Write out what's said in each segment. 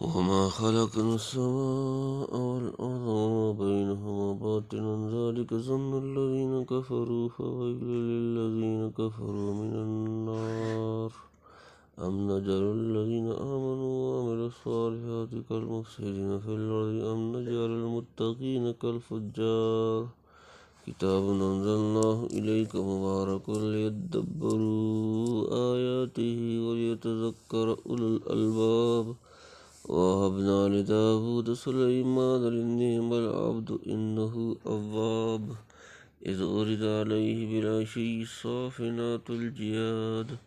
وما خلقنا السماء والأرض وما بينهما باطلا ذلك ظن الذين كفروا فويل للذين كفروا من النار أم نجعل الذين آمنوا وعملوا الصالحات كالمفسدين في الأرض أم نجعل المتقين كالفجار كتاب أنزلناه إليك مبارك ليدبروا آياته وليتذكر أولو الألباب ووهبنا لداود سليمان نعم العبد إنه أواب إذ أرد عليه بالعشي الصافنات الجياد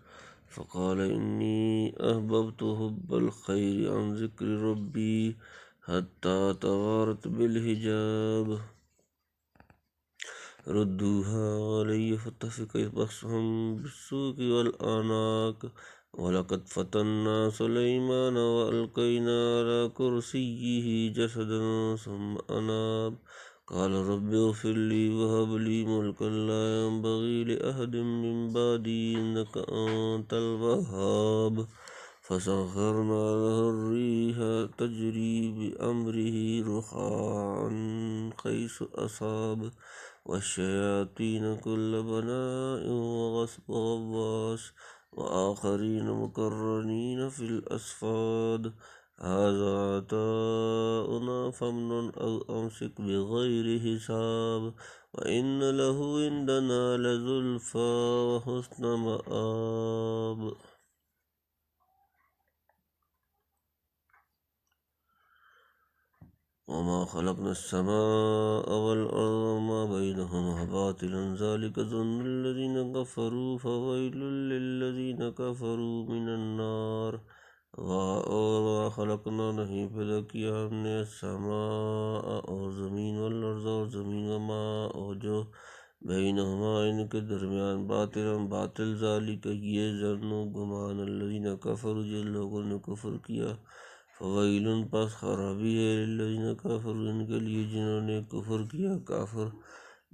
فقال إني أحببت حب الخير عن ذكر ربي حتى توارت بالحجاب ردوها علي فاتفق بخسهم بالسوق والآناك ولقد فتنا سليمان وألقينا على كرسيه جسدا ثم أناب قال رب اغفر لي وهب لي ملكا لا ينبغي لأحد من بعدي إنك أنت الوهاب فسخرنا له الريح تجري بأمره رخاء حيث أصاب والشياطين كل بناء وغواص وآخرين مقرنين في الأصفاد هذا عطاؤنا فامنن أو أمسك بغير حساب وإن له عندنا لزلفى وحسن مآب وما خلقنا السماء والأرض وما بينهما باطلا ذلك ظن الذين كفروا فويل للذين كفروا من النار وما خلقنا نہیں پیدا کیا ہم نے السماء اور زمین والارض اور زمین وما اور جو بینہما ان کے درمیان باطل ذالک یہ ظن و گمان الذین کفروا جن لوگوں نے کفر کیا فویل پس خرابی ہے للذین کفروا ان کے لیے جنہوں نے کفر کیا کافر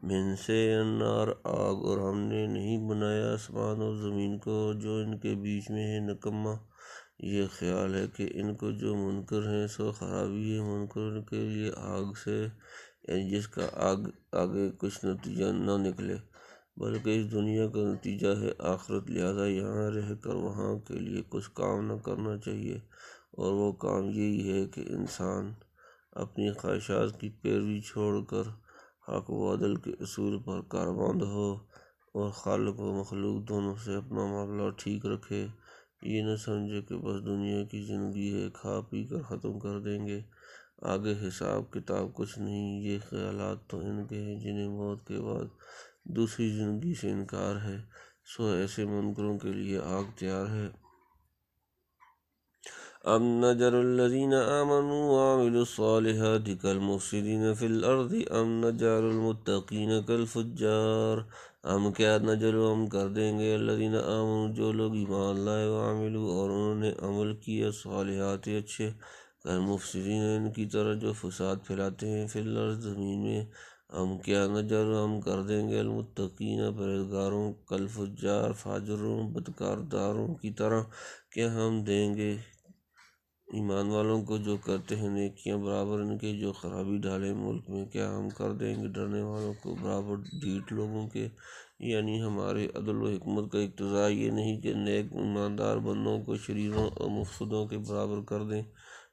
من سے النار آگ اور ہم نے نہیں بنایا آسمان اور زمین کو جو ان کے بیچ میں ہے نکما یہ خیال ہے کہ ان کو جو منکر ہیں سو خرابی ہے منکر کے لیے آگ سے یعنی جس کا آگے کچھ نتیجہ نہ نکلے بلکہ اس دنیا کا نتیجہ ہے آخرت لہذا یہاں رہ کر وہاں کے لیے کچھ کام نہ کرنا چاہیے اور وہ کام یہی ہے کہ انسان اپنی خواہشات کی پیروی چھوڑ کر حق و عدل کے اصول پر کاربند ہو اور خالق و مخلوق دونوں سے اپنا معاملہ ٹھیک رکھے یہ نہ سمجھے کہ بس دنیا کی زندگی ہے کھا پی کر ختم کر دیں گے آگے حساب کتاب کچھ نہیں یہ خیالات تو ان کے ہیں جنہیں موت کے بعد دوسری زندگی سے انکار ہے سو ایسے منکروں کے لیے آگ تیار ہے ام نجعل الذین آمنوا وعملوا الصالحات کالمفسدین فی الارض ام نجعل المتقین کالفجار ہم کیا نجعل ہم کر دیں گے الذین آمنوا جو لوگ ایمان لائے وعملوا اور انہوں نے عمل کیا صالحات اچھے کالمفسدین ان کی طرح جو فساد پھیلاتے ہیں فی الارض زمین میں ہم کیا نجعل ہم کر دیں گے المتقین پرہیزگاروں کالفجار فاجروں بدکارداروں کی طرح کیا ہم دیں گے ایمان والوں کو جو کرتے ہیں نیکیاں برابر ان کے جو خرابی ڈالے ملک میں کیا ہم کر دیں گے ڈرنے والوں کو برابر ڈھیٹ لوگوں کے یعنی ہمارے عدل و حکمت کا اقتضا یہ نہیں کہ نیک ایماندار بندوں کو شریروں اور مفسدوں کے برابر کر دیں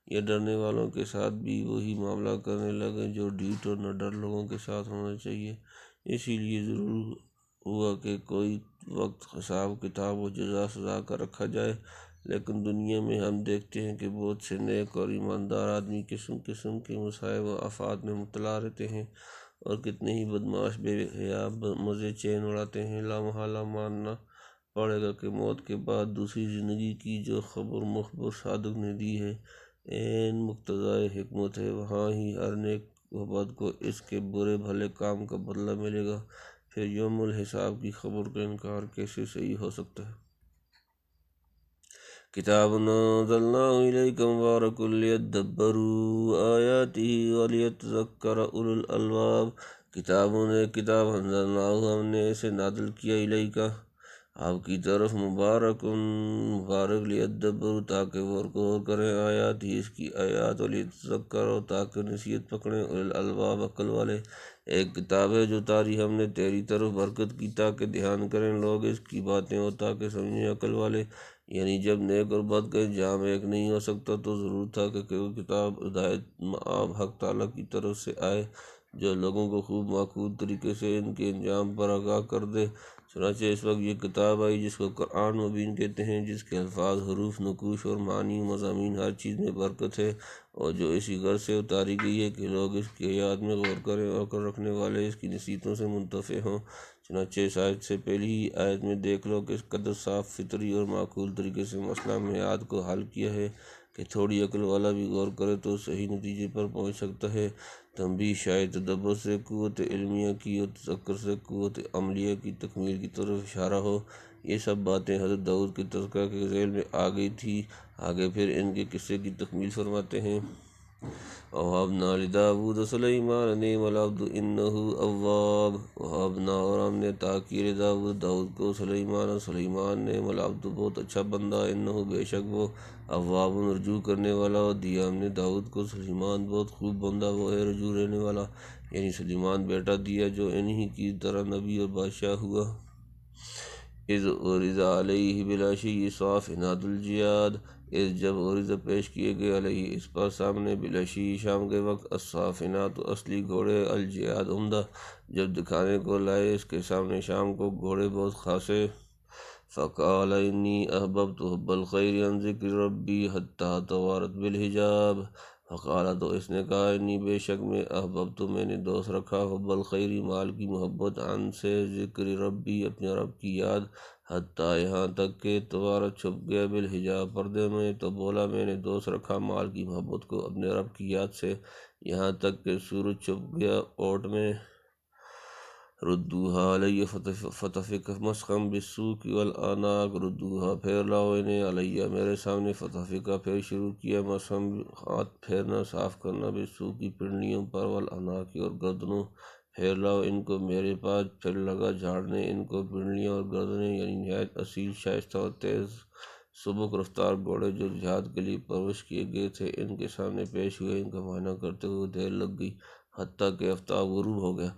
یا ڈرنے والوں کے ساتھ بھی وہی معاملہ کرنے لگیں جو ڈھیٹ اور نہ ڈر لوگوں کے ساتھ ہونا چاہیے اسی لیے ضرور ہوا کہ کوئی وقت حساب کتاب و جزا سزا کا رکھا جائے لیکن دنیا میں ہم دیکھتے ہیں کہ بہت سے نیک اور ایماندار آدمی قسم قسم کے مصائب و آفات میں مبتلا رہتے ہیں اور کتنے ہی بدمعاش بے حیا مزے چین اڑاتے ہیں لامحالہ ماننا پڑے گا کہ موت کے بعد دوسری زندگی کی جو خبر مخبر صادق نے دی ہے عین مقتضائے حکمت ہے وہاں ہی ہر نیک و بد کو اس کے برے بھلے کام کا بدلہ ملے گا پھر یوم الحساب کی خبر کا انکار کیسے صحیح ہو سکتا ہے کتاب انزلناه الیک مبارک لیدبروا آیاته ولیتذکر اولو الالباب کتاب انزلناه ہم نے اسے نازل کیا الیک آپ کی طرف مبارک لیدبر تاکہ وہ غور کریں آیات ہی اس کی آیات، ولیتذکروا تاکہ نصیحت پکڑیں اولو الالباب عقل والے۔ ایک کتاب ہے جو اتاری ہم نے تیری طرف برکت کی تاکہ دھیان کریں لوگ اس کی باتیں اور تاکہ سمجھیں عقل والے۔ یعنی جب نیک اور بد کا انجام ایک نہیں ہو سکتا تو ضرور تھا کہ کوئی کتاب ہدایت مآب حق تعالیٰ کی طرف سے آئے جو لوگوں کو خوب معقول طریقے سے ان کے انجام پر آگاہ کر دے۔ چنانچہ اس وقت یہ کتاب آئی جس کو قرآن مبین کہتے ہیں، جس کے الفاظ، حروف، نقوش اور معنی، مضامین، ہر چیز میں برکت ہے، اور جو اسی غرض سے اتاری گئی ہے کہ لوگ اس کی آیات میں غور کریں اور عقل رکھنے والے اس کی نصیحتوں سے منتفع ہوں۔ چنانچہ اس آیت سے پہلی ہی آیت میں دیکھ لو کہ اس قدر صاف فطری اور معقول طریقے سے مسئلہ میعاد کو حل کیا ہے کہ تھوڑی عقل والا بھی غور کرے تو صحیح نتیجے پر پہنچ سکتا ہے۔ تنبیہ شاید تدبر سے قوت علمیہ کی اور تذکر سے قوت عملیہ کی تکمیل کی طرف اشارہ ہو۔ یہ سب باتیں حضرت داؤد کے تذکرہ کے ذیل میں آ گئی تھی، آگے پھر ان کے قصے کی تکمیل فرماتے ہیں۔ وَوَهَبْنَا لِدَاوُودَ سُلَيْمَانَ نِعْمَ الْعَبْدُ إِنَّهُ أَوَّابٌ۔ وَوَهَبْنَا اور ہم نے عطا کیے داؤد کو سلیمان نعم العبد بہت اچھا بندہ، انہ بے شک وہ اواب رجوع کرنے والا، اور دیا ہم نے داؤد کو سلیمان بہت خوب بندہ، وہ ہے رجوع رہنے والا، یعنی سلیمان بیٹا دیا جو انہی کی طرح نبی اور بادشاہ ہوا۔ اذ عرض علیہ بالعشی الصافنات الجیاد، جب عرض پیش کیے گئے علیہ اس پر سامنے، بالعشی شام کے وقت، الصافنات اصلی گھوڑے، الجیاد عمدہ، جب دکھانے کو لائے اس کے سامنے شام کو گھوڑے بہت خاصے۔ فقال انی احببت حب الخیر عن ذکر ربی حتی توارت بالحجاب۔ فقال تو اس نے کہا، انی بے شک میں، احببت میں نے دوست رکھا، حب الخیر مال کی محبت، عن سے ذکر ربی اپنے رب کی یاد، حتی یہاں تک کہ توارت چھپ گیا، بالحجاب پردے میں، تو بولا میں نے دوست رکھا مال کی محبت کو اپنے رب کی یاد سے، یہاں تک کہ سورج چھپ گیا اوٹ میں۔ ردوہا علیہ فتفق مسخا بالسوق والاعناق، ردوہا پھیر لاؤ انہیں علیہ میرے سامنے، فتفقہ پھر شروع کیا، مسخا ہاتھ پھیرنا صاف کرنا، بالسوق کی پنڈلیوں پر، والاعناق اور گردنوں، پھیر لاؤ ان کو میرے پاس، پھر لگا جھاڑنے ان کو پنڈلیاں اور گردنیں، یعنی نہایت اصیل، شائستہ اور تیز سبک رفتار گھوڑے جو جہاد کے لیے پرورش کیے گئے تھے ان کے سامنے پیش ہوئے، ان کا معائنہ کرتے ہوئے دیر لگ گئی، حتیٰ کہ آفتاب غروب ہو گیا،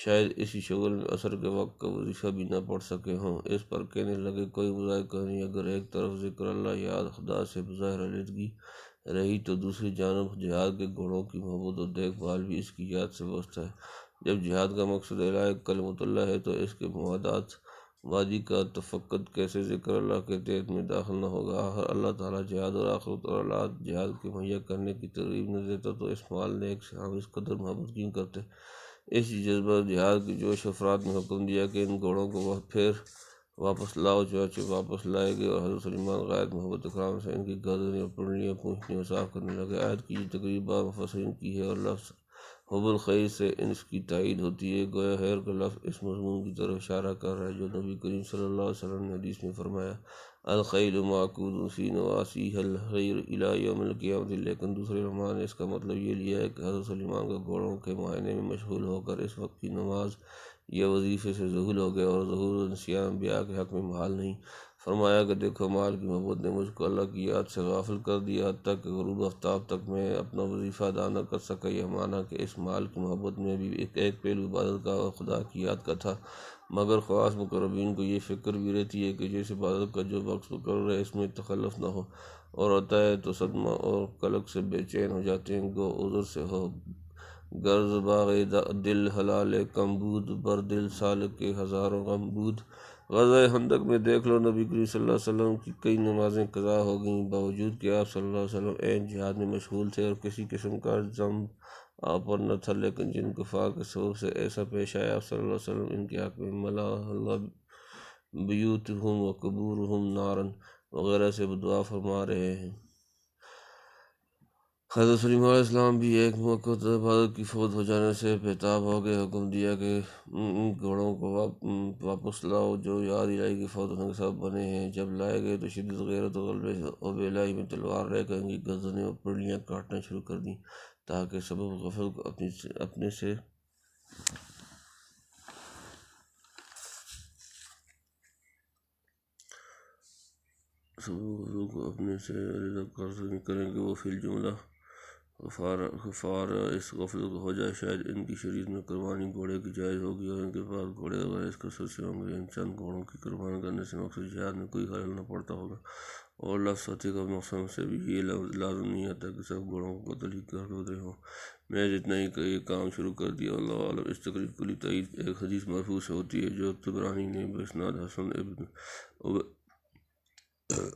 شاید اسی شغل میں عصر کے وقت کا وظیفہ بھی نہ پڑھ سکے ہوں۔ اس پر کہنے لگے، کوئی مذائقہ نہیں، اگر ایک طرف ذکر اللہ یاد خدا سے بظاہر علیحدگی رہی تو دوسری جانب جہاد کے گھوڑوں کی محبت اور دیکھ بھال بھی اس کی یاد سے وابستہ ہے۔ جب جہاد کا مقصد اعلاء کلمۃ اللہ ہے تو اس کے مفادات وادی کا تفقد کیسے ذکر اللہ کے تحت میں داخل نہ ہوگا؟ آخر اللہ تعالیٰ جہاد اور آخرت اور اولاد جہاد کے مہیا کرنے کی ترغیب نہ دیتا تو اس مال نیک سے ہم اس قدر محبت کیوں کرتے؟ اسی جذبہ جہاد کی جوش افراد نے حکم دیا کہ ان گھوڑوں کو پھر واپس لاؤ، چنانچہ واپس لائے گئے، اور حضرت سلیمان غایت محبت اکرام سے ان کی گردنیں اور پنڈلیاں پوچھنے اور صاف کرنے لگے۔ آیت کی یہ تقریب بعض مفسرین کی ہے، اور لفظ حب الخیر سے اس کی تائید ہوتی ہے، گویا خیر کا لفظ اس مضمون کی طرف اشارہ کر رہا ہے جو نبی کریم صلی اللہ علیہ وسلم نے حدیث میں فرمایا، الخیل معقود فی نواسیھا الخیر الی یوم القیامۃ، لیکن دوسرے علماء نے اس کا مطلب یہ لیا ہے کہ حضرت سلیمان کا گھوڑوں کے معائنے میں مشغول ہو کر اس وقت کی نماز یا وظیفے سے ذہول ہو گیا، اور ظہور و نسیان انبیاء کے حق میں محال نہیں۔ فرمایا کہ دیکھو مال کی محبت نے مجھ کو اللہ کی یاد سے غافل کر دیا، حتیٰ کہ غروب آفتاب تک میں اپنا وظیفہ ادا نہ کر سکا۔ یہ معنی کہ اس مال کی محبت میں بھی ایک پہلو عبادت کا اور خدا کی یاد کا تھا، مگر خواص مقربین کو یہ فکر بھی رہتی ہے کہ جس عبادت کا جو وقت مقرر ہے اس میں تخلف نہ ہو، اور ہوتا ہے تو صدمہ اور قلق سے بے چین ہو جاتے ہیں، گو عذر سے ہو غرض باغ دل حلال کمبود، بر دل سالک کے ہزاروں غم بود۔ غزوہ خندق میں دیکھ لو نبی کریم صلی اللہ علیہ وسلم کی کئی نمازیں قضا ہو گئیں، باوجود کہ آپ صلی اللہ علیہ وسلم عین جہاد میں مشغول تھے اور کسی قسم کا ذنب آپ پر نہ تھا، لیکن جن کفار کے سبب سے ایسا پیش آیا، آپ صلی اللہ علیہ وسلم ان کے حق میں ملا اللہ بیوتہم و قبورہم نارا وغیرہ سے دعا فرما رہے ہیں۔ حضرت سلیمان علیہ السلام بھی ایک موقع عبادت کی فوت ہو جانے سے بےتاب ہو گئے، حکم دیا کہ ان گھوڑوں کو واپس لاؤ جو یاد الہی کی فوت ہونے کے سبب بنے ہیں۔ جب لائے گئے تو شدید غیرت و غلبے اور بے الہی میں تلوار لے کر ان کی گردنیں اور پنڈلیاں کاٹنا شروع کر دیں، تاکہ سبب غفلت کو اپنے سے سب وضو کو اپنے سے علیحدہ کریں کہ وہ فی الجملہ کفارہ اس غفلت کو ہو جائے۔ شاید ان کی شریعت میں قربانی گھوڑے کی جائز ہوگی اور ان کے پاس گھوڑے وغیرہ اس کثرت سے ہوں گے۔ ان چند گھوڑوں کی قربانی کرنے سے مقصد جہاد میں کوئی خلل نہ پڑتا ہوگا، اور لفظ فتح کا مقصد سے بھی یہ لازم نہیں آتا کہ سب گھوڑوں کو قتل ہی کر گزرے ہوں۔ میں اتنا ہی کہ یہ کام شروع کر دیا، اللہ عالم۔ اس تقریر کی تائید ایک حدیث مرفوع سے ہوتی ہے جو طبرانی نے باسناد حسن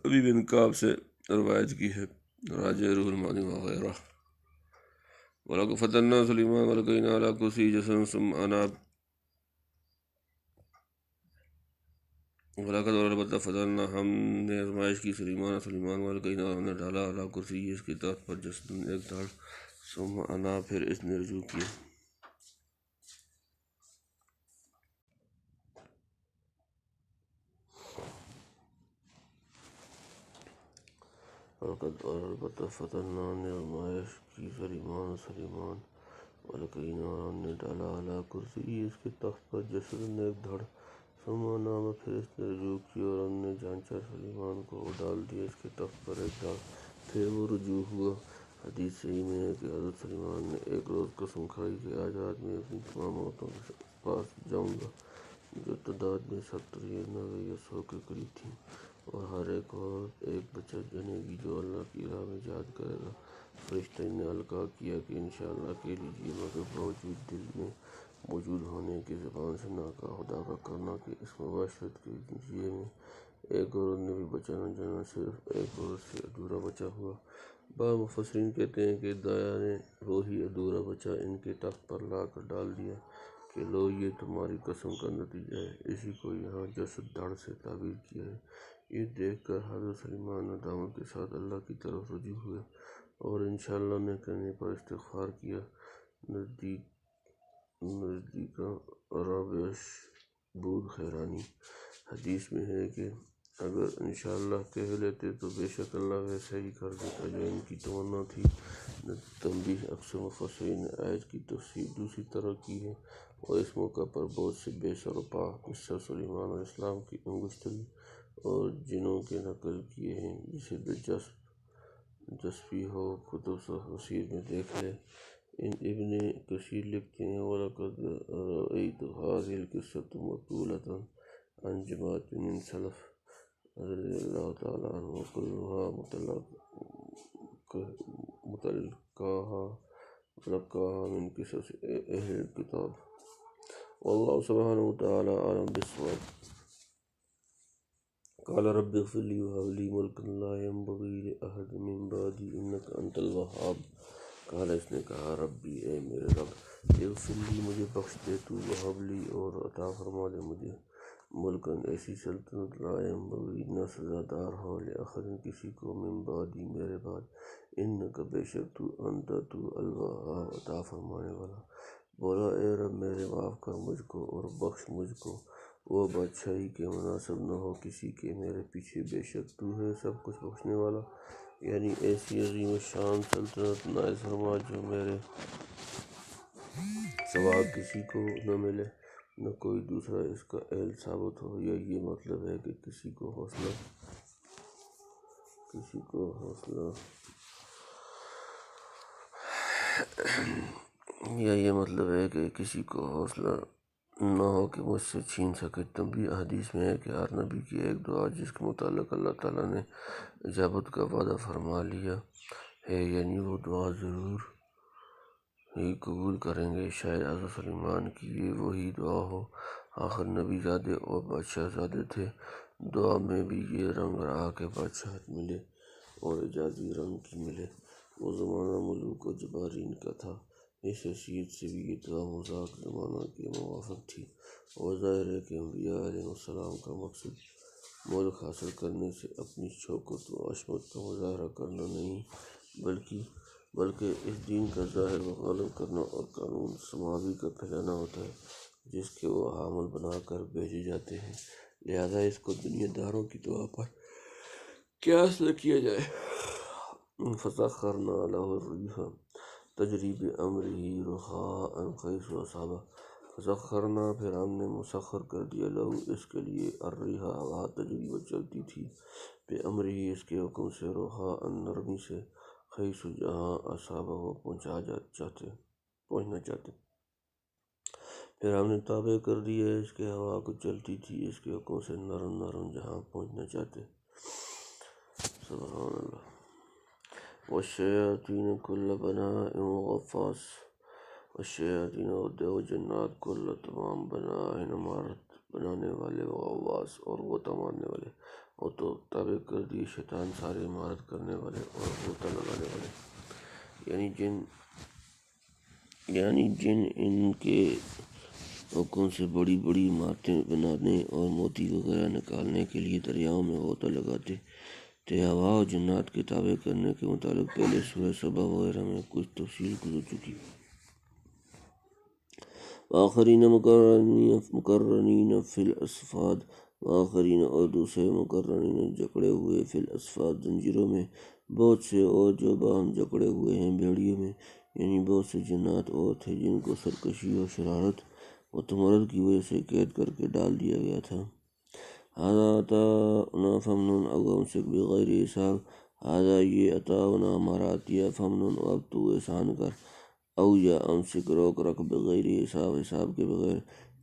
ابی بن کعب سے روایت کی ہے، راجہ روح المانی وغیرہ۔ وَلَقَدْ فَتَنَّا سُلَيْمَانَ وَأَلْقَيْنَا عَلَىٰ كُرْسِيِّهِ جَسَدًا ثُمَّ أَنَابَ۔ وَلَقَدْ اور البتہ فتنا ہم نے آزمائش کی سلیمان وَأَلْقَيْنَا اور ہم نے ڈالا عَلَىٰ كُرْسِيِّهِ اس کے تخت پر جسدًا ایک دھڑ، ثُمَّ أَنَابَ پھر اس نے رجوع کیا۔ وَلَقَدْ اور البتہ فتنا ہم نے آزمائش کی سلیمان وَأَلْقَيْنَا اور ہم نے ڈالا عَلَىٰ كُرْسِيِّهِ اس کے تخت پر جسدًا ایک دھڑ، ثُمَّ أَنَابَ پھر اس نے رجوع کیا، اور ہم نے جانچا سلیمان کو ڈال دیا اس کے تخت پر ایک دھڑ، پھر وہ رجوع ہوا۔ حدیث صحیح میں ہے کہ حضرت سلیمان نے ایک روز قسم کھائی کہ آج رات میں اپنی تمام عورتوں کے پاس جاؤں گا، جو تعداد میں 70 یا 90 یا 100 کے قریب تھیں، اور ہر ایک عورت ایک بچہ جنے گی جو اللہ کی راہ میں جہاد کرے گا۔ فرشتہ نے القاء کیا کہ انشاءاللہ کہہ لیجیے، مگر باوجود دل میں موجود ہونے کے زبان سے نہ کا خدا کا کرنا کہ اس مباشرت کے نتیجے میں ایک عورت نے بھی بچہ نہ جنا، صرف ایک عورت سے ادھورا بچہ ہوا۔ بعض مفسرین کہتے ہیں کہ دایا نے وہی ادھورا بچہ ان کے تخت پر لا کر ڈال دیا کہ لو یہ تمہاری قسم کا نتیجہ ہے، اسی کو یہاں جسد دھڑ سے تعبیر کیا ہے۔ یہ دیکھ کر حضرت سلیمان ندامت کے ساتھ اللہ کی طرف رجوع ہوئے اور انشاءاللہ نے کہنے پر استغفار کیا۔ نزدیکاں رابعہ بود خیرانی۔ حدیث میں ہے کہ اگر انشاءاللہ کہہ لیتے تو بے شک اللہ ویسا ہی کر دیتا جو ان کی تمنا تھی۔ تنبیہ: اکثر مفسرین نے آیت کی تفسیر دوسری طرح کی ہے، اور اس موقع پر بہت سے بے سر و پا قصہ سلیمان علیہ السلام کی انگشتری اور جنوں کے نقل کیے ہیں، جسے دلچسپی ہو کتب تفسیر میں دیکھ لیں۔ ابن کثیر لکھتے ہیں وَلَقَدْ رَأَيْتُ هَٰذِهِ الْقِصَّةَ مَنْقُولَةً عَنْ جَمَاعَةٍ مِّنَ السَّلَفِ رضی اللہ تعالیٰ عنہم وَكُلُّهَا مُتَلَقَّاهَا مِنْ قِصَصِ أَهْلِ الْكِتَابِ، وَاللَّهُ سُبْحَانَهُ وَتَعَالَىٰ أَعْلَمُ بِالصَّوَابِ۔ قال رب اغفر لي وهب لي ملكا لا ينبغي لأحد من بعدي إنك أنت الوهاب۔ قال اس نے کہا ربی اے میرے رب، اغفر لی مجھے بخش دے تو، وہب لی اور عطا فرما دے مجھے، ملکن ایسی سلطنت لا ينبغی نہ سزادار ہو، لأحد کسی کو، من بعدی میرے بعد، انک بے شک تو، انت تو، الوہاب عطا فرمانے والا۔ بولا اے رب میرے معاف کر مجھ کو اور بخش مجھ کو، وہ بادشاہی کے مناسب نہ ہو کسی کے میرے پیچھے، بے شک تو ہے سب کچھ بخشنے والا۔ یعنی ایسی عظیم الشان سلطنت نائز فرما جو میرے سوا کسی کو نہ ملے، نہ کوئی دوسرا اس کا اہل ثابت ہو، یا یہ مطلب ہے کہ کسی کو حوصلہ نہ ہو کہ مجھ سے چھین سکے۔ تنبیہ: حدیث میں ہے کہ ہر نبی کی ایک دعا جس کے متعلق اللہ تعالیٰ نے اجابت کا وعدہ فرما لیا ہے، یعنی وہ دعا ضرور ہی قبول کریں گے۔ شاید حضرت سلیمان کی یہ وہی دعا ہو۔ آخر نبی زادے اور بادشاہ زادے تھے، دعا میں بھی یہ رنگ رہا کہ بادشاہت ملے اور اعجازی رنگ کی ملے۔ وہ زمانہ ملوک و جبارین کا تھا، اس حیثیت سے بھی یہ دعا مذاق زمانہ کے موافق تھی، اور ظاہر ہے کہ انبیاء علیہم السلام کا مقصد ملک حاصل کرنے سے اپنی شوکت و عظمت کا مظاہرہ کرنا نہیں، بلکہ اس دین کا ظاہر و غالب کرنا اور قانون سماوی کا پھیلانا ہوتا ہے، جس کے وہ حامل بنا کر بھیجے جاتے ہیں۔ لہذا اس کو دنیا داروں کی دعا پر قیاس نہ کیا جائے۔ فَسَخَّرْنَا لَهُ الرِّيحَ تَجْرِي بِأَمْرِهِ رُخَاءً حَيْثُ أَصَابَ۔ فسخرنا پھر ہم نے مسخر کر دیا لہو اس کے لیے الریح ہوا تجری وہ چلتی تھی بے امری اس کے حکم سے روحا نرمی سے حیث جہاں اصابہ وہ پہنچنا چاہتے پھر ہم نے تابع کر دیا اس کے ہوا کو چلتی تھی اس کے حکم سے نرم نرم جہاں پہنچنا چاہتے سبحان اللہ والشیاطین کل بناء وغواص والشیاطین اور جنات کل تمام بناء عمارت بنانے والے وغواص اور غوطہ مارنے والے اور تو تابع کر دی شیطان سارے عمارت کرنے والے اور غوطہ لگانے والے یعنی جن ان کے حکم سے بڑی بڑی عمارتیں بنانے اور موتی وغیرہ نکالنے کے لیے دریاؤں میں غوطہ لگاتے تھے ہوا اور جنات کے تابع کرنے کے متعلق پہلے سورہ سبا وغیرہ میں کچھ تفصیل گزر چکی آخرین مقرنین فی الاصفاد آخرین اور دوسرے مقرنین جکڑے ہوئے فی الاصفاد زنجیروں میں بہت سے اور جو باہم جکڑے ہوئے ہیں بیڑیوں میں یعنی بہت سے جنات اور تھے جن کو سرکشی اور شرارت و تمرد کی وجہ سے قید کر کے ڈال دیا گیا تھا ہذا عطاؤنا فمنن او امسک بغیر حساب ہذا یہ عطاؤنا ہمارا عطیہ فمنن اب تو احسان کر او یا امسک روک رکھ بغیر حساب کے بغیر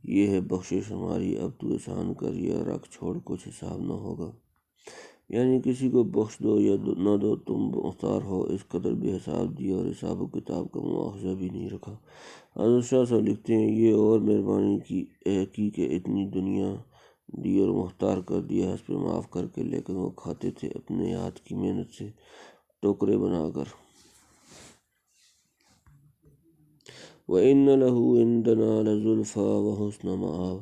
یہ ہے بخشش ہماری اب تو احسان کر یا رکھ چھوڑ کچھ حساب نہ ہوگا یعنی کسی کو بخش دو یا نہ دو تم مختار ہو اس قدر بے حساب دیا اور حساب و کتاب کا مواخذہ بھی نہیں رکھا حضرت شاہ صاحب لکھتے ہیں یہ اور مہربانی کی حقیق اتنی دنیا دی اور مختار کر دیا حسب معاف کر کے لیکن وہ کھاتے تھے اپنے ہاتھ کی محنت سے ٹوکرے بنا کر وَإِنَّ لَهُ عِندَنَا لَزُلْفَىٰ وَحُسْنَ مَآب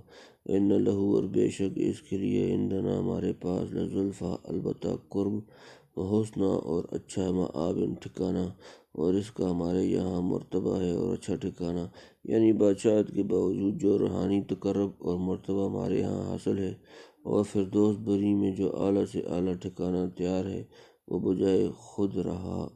ان لہو اور بے شک اس کے لیے عندنا ہمارے پاس لزلفا البتہ قرب و حسنہ اور اچھا مآب ٹھکانہ اور اس کا ہمارے یہاں مرتبہ ہے اور اچھا ٹھکانہ یعنی بادشاہت کے باوجود جو روحانی تقرب اور مرتبہ ہمارے یہاں حاصل ہے اور فردوس بری میں جو اعلیٰ سے اعلیٰ ٹھکانہ تیار ہے وہ بجائے خود رہا